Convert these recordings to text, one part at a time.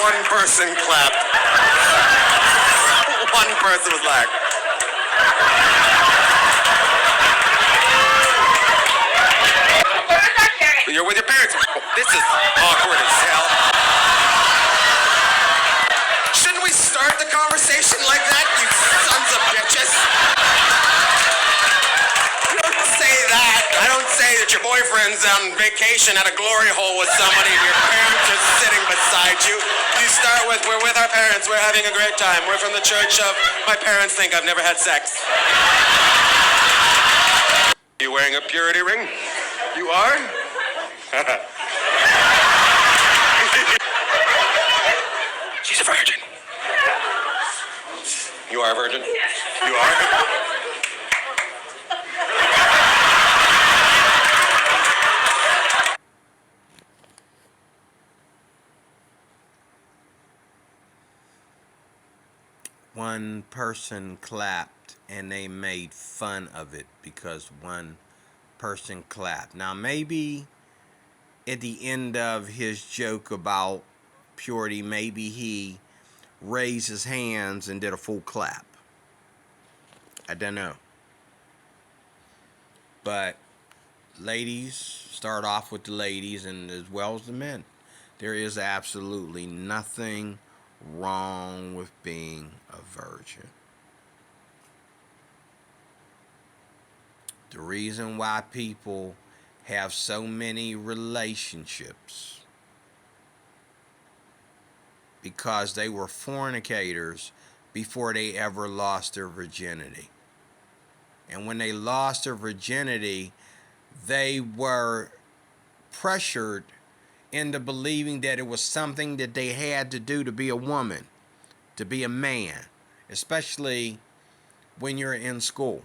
One person clapped. One person was like... You're with your parents. This is awkward as hell. Shouldn't we start the conversation like that, you sons of bitches? You don't say that. I don't say that your boyfriend's on vacation at a glory hole with somebody and your parents are sitting beside you. You start with, we're with our parents, we're having a great time. We're from the church of, my parents think I've never had sex. You wearing a purity ring? You are? She's a virgin. You are a virgin? You are? One person clapped and they made fun of it because one person clapped. Now maybe at the end of his joke about purity, maybe he raised his hands and did a full clap. I don't know. But ladies, start off with the ladies and as well as the men. There is absolutely nothing wrong with being a virgin. The reason why people have so many relationships because they were fornicators before they ever lost their virginity. And when they lost their virginity, they were pressured into believing that it was something that they had to do to be a woman, to be a man, especially when you're in school.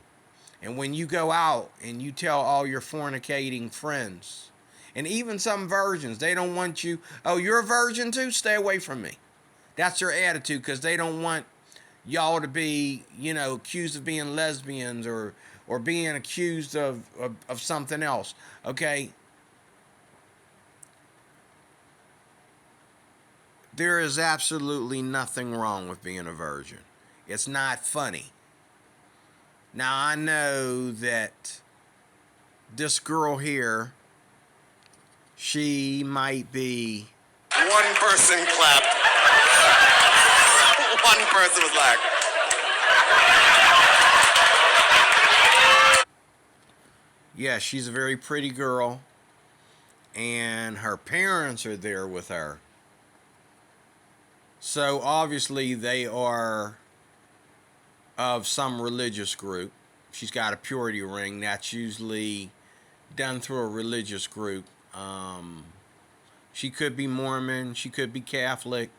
And when you go out and you tell all your fornicating friends, and even some virgins, they don't want you, oh, you're a virgin too? Stay away from me. That's their attitude because they don't want y'all to be, accused of being lesbians or being accused of something else, okay? There is absolutely nothing wrong with being a virgin. It's not funny. Now, I know that this girl here, she might be... One person clapped. One person was like... Yeah, she's a very pretty girl. And her parents are there with her. So, obviously, they are of some religious group. She's got a purity ring. That's usually done through a religious group. She could be Mormon. She could be Catholic.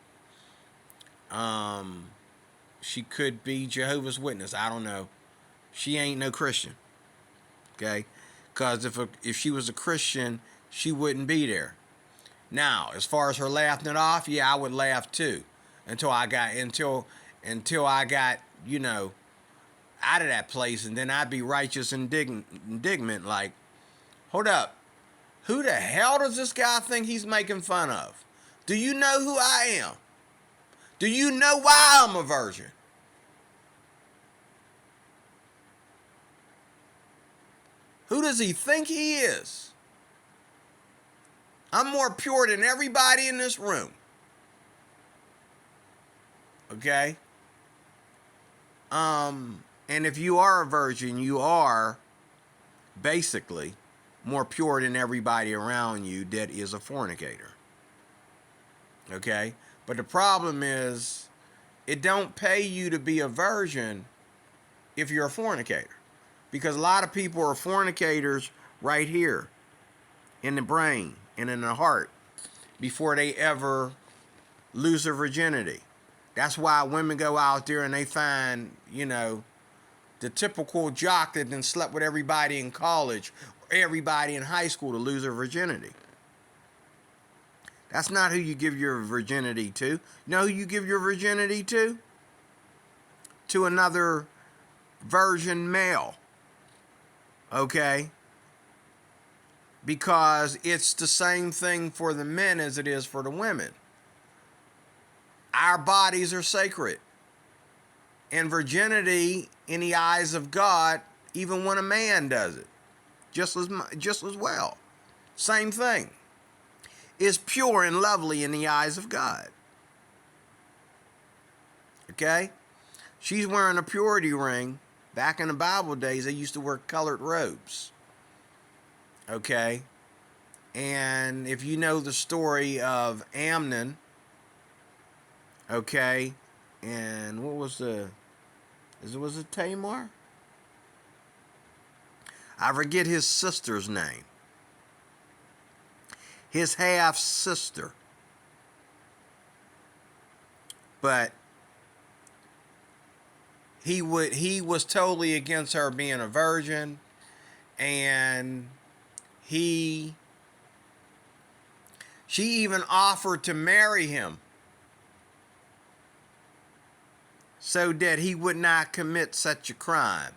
She could be Jehovah's Witness. I don't know. She ain't no Christian. Okay? Because if she was a Christian, she wouldn't be there. Now, as far as her laughing it off, yeah, I would laugh too. Until I got, out of that place, and then I'd be righteous and indignant, like, hold up, who the hell does this guy think he's making fun of? Do you know who I am? Do you know why I'm a virgin? Who does he think he is? I'm more pure than everybody in this room. Okay? And if you are a virgin, you are basically more pure than everybody around you that is a fornicator. Okay? But the problem is, it don't pay you to be a virgin if you're a fornicator. Because a lot of people are fornicators right here in the brain and in the heart before they ever lose their virginity. That's why women go out there and they find, the typical jock that then slept with everybody in college or everybody in high school to lose their virginity. That's not who you give your virginity to. You know who you give your virginity to? To another virgin male. Okay? Because it's the same thing for the men as it is for the women. our bodies are sacred. And virginity in the eyes of God, even when a man does it, just as well. Same thing. Is pure and lovely in the eyes of God. Okay? She's wearing a purity ring. Back in the Bible days, they used to wear colored robes. Okay? And if you know the story of Amnon, okay, and what was was it Tamar? I forget his sister's name. His half sister. But he was totally against her being a virgin, and she even offered to marry him so that he would not commit such a crime.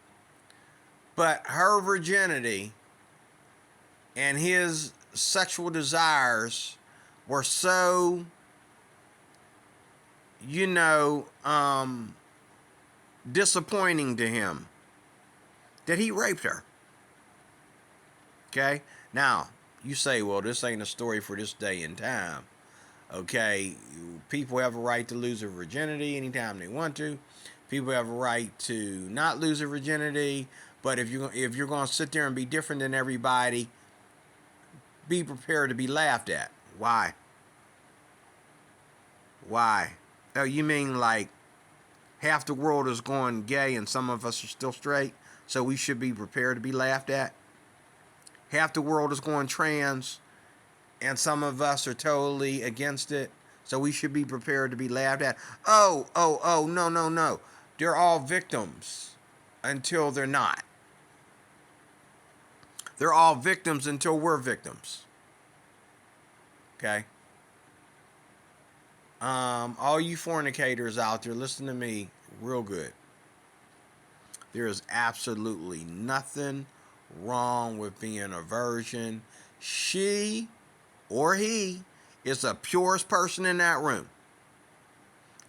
But her virginity and his sexual desires were so, disappointing to him that he raped her. Okay? Now, you say, well, this ain't a story for this day and time. Okay? People have a right to lose their virginity anytime they want to. People have a right to not lose their virginity. But if you're going to sit there and be different than everybody, be prepared to be laughed at. Why? Why? Oh, you mean like half the world is going gay and some of us are still straight, so we should be prepared to be laughed at? Half the world is going trans and some of us are totally against it, so we should be prepared to be laughed at. Oh, no. They're all victims until they're not. They're all victims until we're victims. Okay? All you fornicators out there, listen to me real good. There is absolutely nothing wrong with being a virgin. She or he is the purest person in that room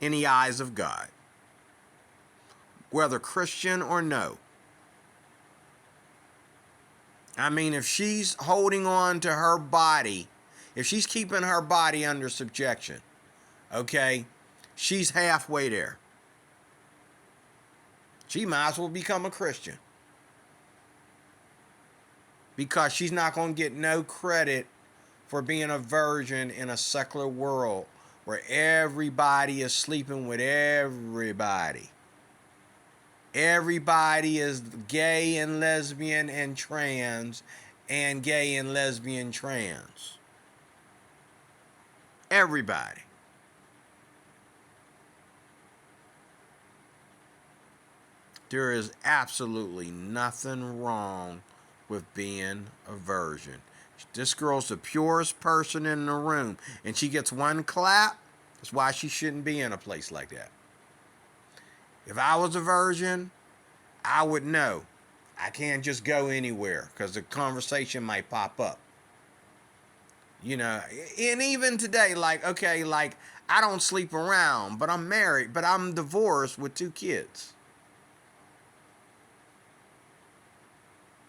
in the eyes of God, whether Christian or no. I mean, if she's holding on to her body, if she's keeping her body under subjection, okay, she's halfway there. She might as well become a Christian, because she's not going to get no credit for being a virgin in a secular world where everybody is sleeping with everybody. Everybody is gay and lesbian and trans, and gay and lesbian trans. Everybody. There is absolutely nothing wrong with being a virgin. This girl's the purest person in the room, and she gets one clap. That's why she shouldn't be in a place like that. If I was a virgin, I would know I can't just go anywhere because the conversation might pop up. And even today, I don't sleep around, but I'm married, but I'm divorced with 2 kids.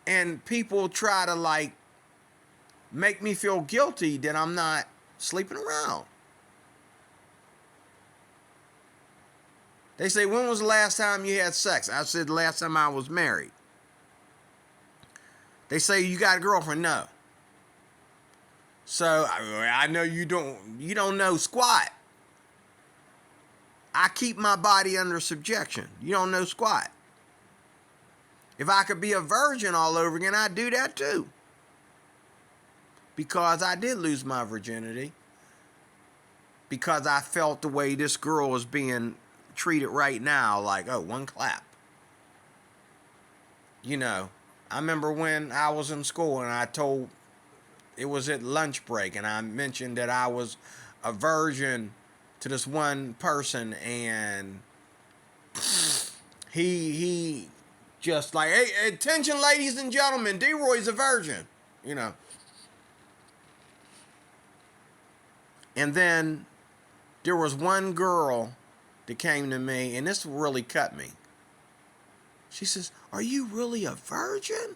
And people try to make me feel guilty that I'm not sleeping around. They say, when was the last time you had sex? I said, the last time I was married. They say, you got a girlfriend? No. So I know you don't know squat. I keep my body under subjection. You don't know squat. If I could be a virgin all over again, I'd do that too. Because I did lose my virginity. Because I felt the way this girl was being treated right now, one clap. I remember when I was in school and it was at lunch break, and I mentioned that I was a virgin to this one person, and he just hey, attention ladies and gentlemen, D-Roy's a virgin, And then There was one girl that came to me, and this really cut me. She says, "Are you really a virgin?"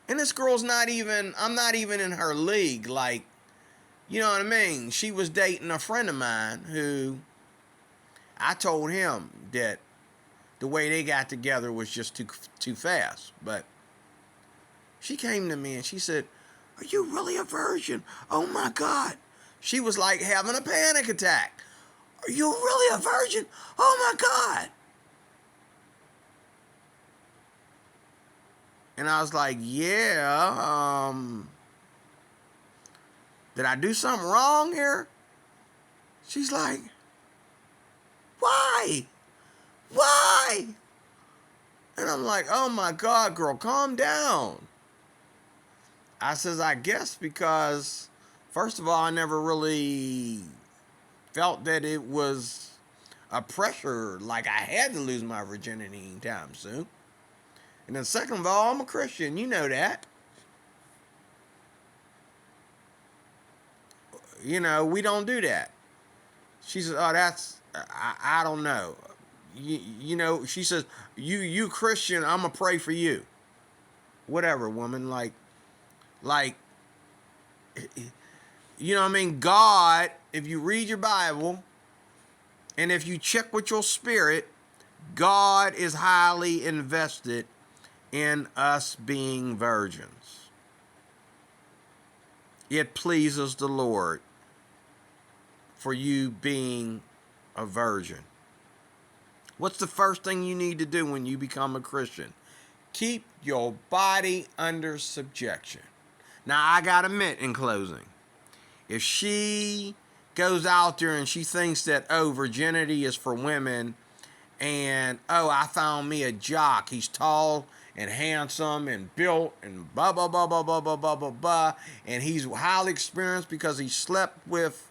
And this girl's I'm not even in her league. Like, you know what I mean? She was dating a friend of mine who I told him that the way they got together was just too fast. But she came to me and she said, "Are you really a virgin? Oh my God." She was like having a panic attack. "Are you really a virgin? Oh my God." And I was like, "Yeah, did I do something wrong here?" She's like, "Why? Why?" And I'm like, "Oh my God, girl, calm down." I says, "I guess because, first of all, I never really felt that it was a pressure like I had to lose my virginity anytime soon. And then second of all, I'm a Christian. You know that. You know, we don't do that." She says, "Oh, I don't know. You know," she says, you Christian, I'm going to pray for you." Whatever, woman. Like, you know what I mean? God, if you read your Bible and if you check with your spirit, God is highly invested in us being virgins. It pleases the Lord for you being a virgin. What's the first thing you need to do when you become a Christian? Keep your body under subjection. Now, I gotta admit in closing, if she goes out there and she thinks that, oh, virginity is for women, and, oh, I found me a jock, he's tall and handsome and built and blah, blah, blah, blah, blah, blah, blah, blah, blah, and he's highly experienced because he slept with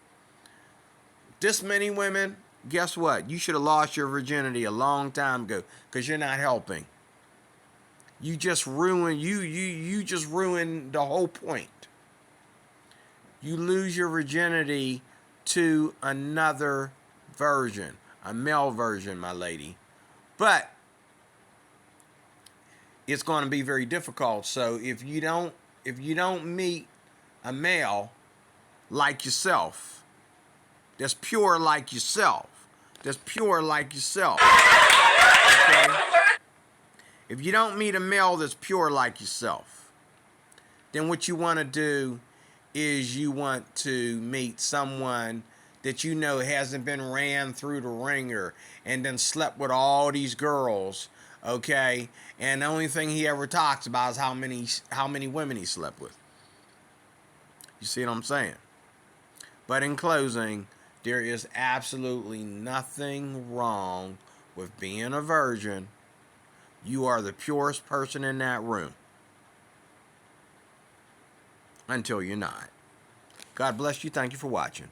this many women, guess what? You should have lost your virginity a long time ago because you're not helping. You just ruined you just ruined the whole point. You lose your virginity to another virgin, a male virgin, my lady. But it's going to be very difficult. So if you don't meet a male like yourself, that's pure like yourself, okay? If you don't meet a male that's pure like yourself, then what you want to do is you want to meet someone that you know hasn't been ran through the ringer and then slept with all these girls, okay? And the only thing he ever talks about is how many women he slept with. You see what I'm saying? But in closing, there is absolutely nothing wrong with being a virgin. You are the purest person in that room until you're not. God bless you. Thank you for watching.